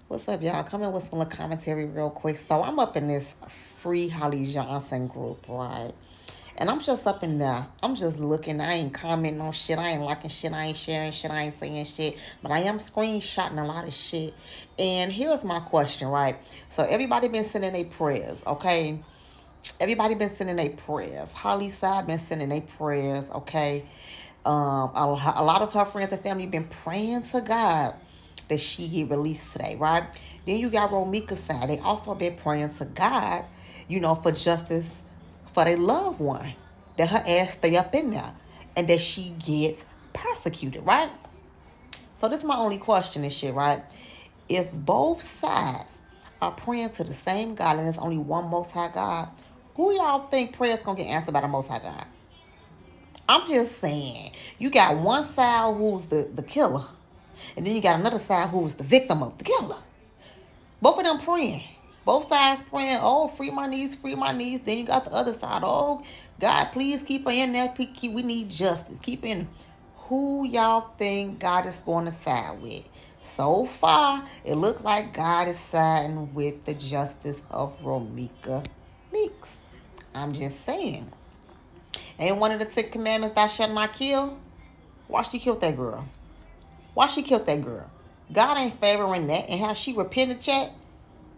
What's up, y'all? Coming with some commentary real quick. So I'm up in this Free Holly Johnson group, right? And I'm just up in there. I'm just looking. I ain't commenting on shit. I ain't liking shit. I ain't sharing shit. I ain't saying shit. But I am screenshotting a lot of shit. And here's my question, right? So everybody been sending their prayers, okay? Everybody been sending their prayers. Holly side been sending their prayers, okay? A lot of her friends and family been praying to God that she get released today, right? Then you got Romika's side. They also been praying to God, for justice for their loved one. That her ass stay up in there. And that she gets persecuted, right? So this is my only question and shit, right? If both sides are praying to the same God and there's only one Most High God, who y'all think prayers gonna get answered by the Most High God? I'm just saying, you got one side who's the killer, and then you got another side who's the victim of the killer. Both of them praying. Both sides praying, oh, free my niece, free my niece. Then you got the other side, oh, God, please keep her in there. We need justice. Keep in. Who y'all think God is going to side with? So far, it looks like God is siding with the justice of Romika Meeks. I'm just saying. Ain't one of the 10 commandments thou shalt not kill? Why she killed that girl? Why she killed that girl? God ain't favoring that. And how she repented, chat?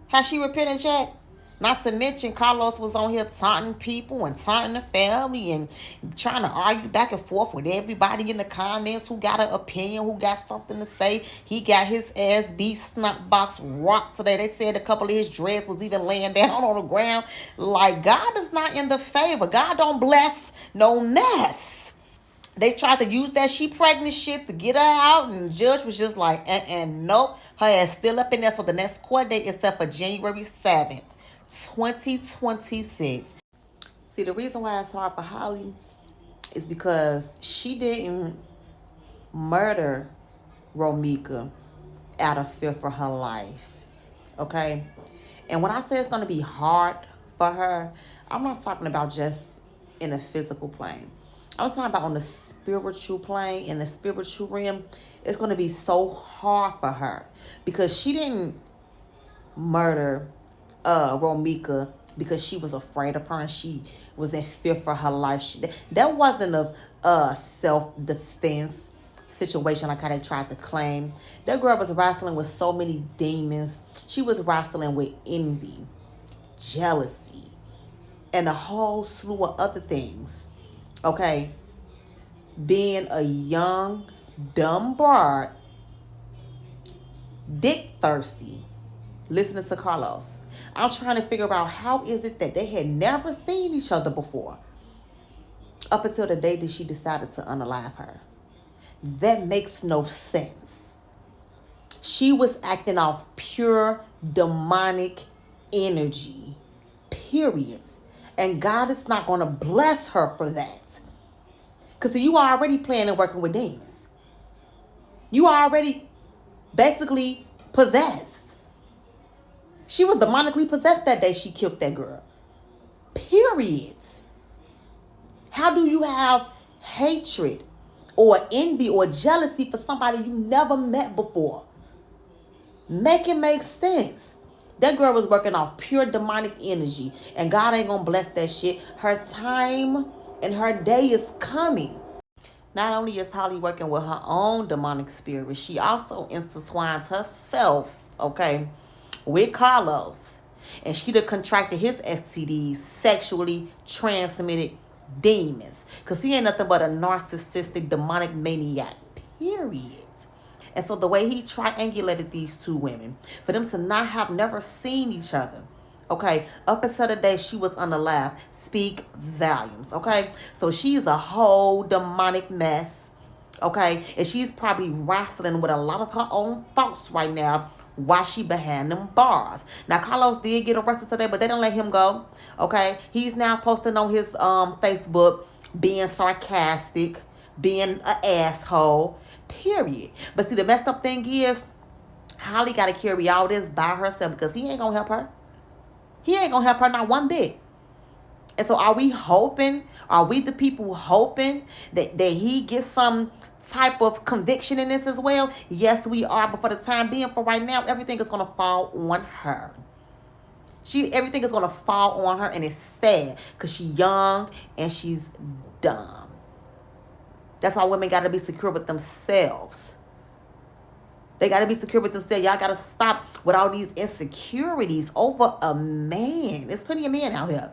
How she repented, chat? Not to mention Carlos was on here taunting people and taunting the family and trying to argue back and forth with everybody in the comments who got an opinion, who got something to say. He got his ass beat, snot box rocked today. They said a couple of his dreads was even laying down on the ground. Like, God is not in the favor. God don't bless no mess. They tried to use that she pregnant shit to get her out, and the judge was just like, nope. Her ass still up in there. So the next court date is set for January 7th, 2026. See, the reason why it's hard for Holly is because she didn't murder Romika out of fear for her life. Okay? And when I say it's going to be hard for her, I'm not talking about just in a physical plane. I'm talking about on the spiritual plane, in the spiritual realm. It's going to be so hard for her because she didn't murder Romika because she was afraid of her and she was in fear for her life. That wasn't a self-defense situation like how they tried to claim. That girl was wrestling with so many demons. She was wrestling with envy, jealousy, and a whole slew of other things. Okay? Being a young, dumb broad, dick thirsty, listening to Carlos. I'm trying to figure out how is it that they had never seen each other before up until the day that she decided to unalive her. That makes no sense. She was acting off pure demonic energy, period. And God is not going to bless her for that. Because you are already planning working with demons. You are already basically possessed. She was demonically possessed that day she killed that girl. Period. How do you have hatred or envy or jealousy for somebody you never met before? Make it make sense. That girl was working off pure demonic energy, and God ain't gonna bless that shit. Her time and her day is coming. Not only is Holly working with her own demonic spirit, she also intertwines herself, okay, with Carlos. And she done contracted his STDs, sexually transmitted demons. Because he ain't nothing but a narcissistic, demonic maniac, period. And so the way he triangulated these two women, for them to not have never seen each other, okay, up until the day she was unalive, speak volumes, okay? So she's a whole demonic mess, okay? And she's probably wrestling with a lot of her own thoughts right now while she behind them bars. Now, Carlos did get arrested today, but they didn't let him go, okay? He's now posting on his Facebook being sarcastic, being an asshole, period. But see, the messed up thing is, Holly got to carry all this by herself because he ain't going to help her. He ain't going to help her not one bit. And so are we the people hoping that he gets some type of conviction in this as well? Yes, we are. But for the time being, for right now, everything is going to fall on her. Everything is going to fall on her, and it's sad because she's young and she's dumb. That's why women got to be secure with themselves. They got to be secure with themselves. Y'all got to stop with all these insecurities over a man. There's plenty of men out here.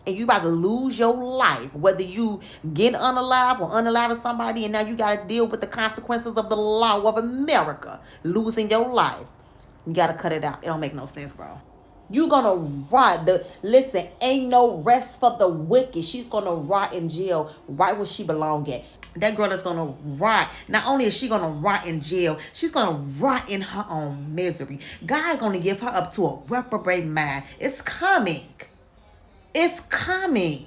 And you about to lose your life, whether you get unalive or unalive somebody, and now you got to deal with the consequences of the law of America, losing your life. You got to cut it out. It don't make no sense, bro. You gonna rot. Listen, ain't no rest for the wicked. She's gonna rot in jail right where she belong at. That girl is gonna rot. Not only is she gonna rot in jail, she's gonna rot in her own misery. God gonna give her up to a reprobate mind. It's coming. It's coming.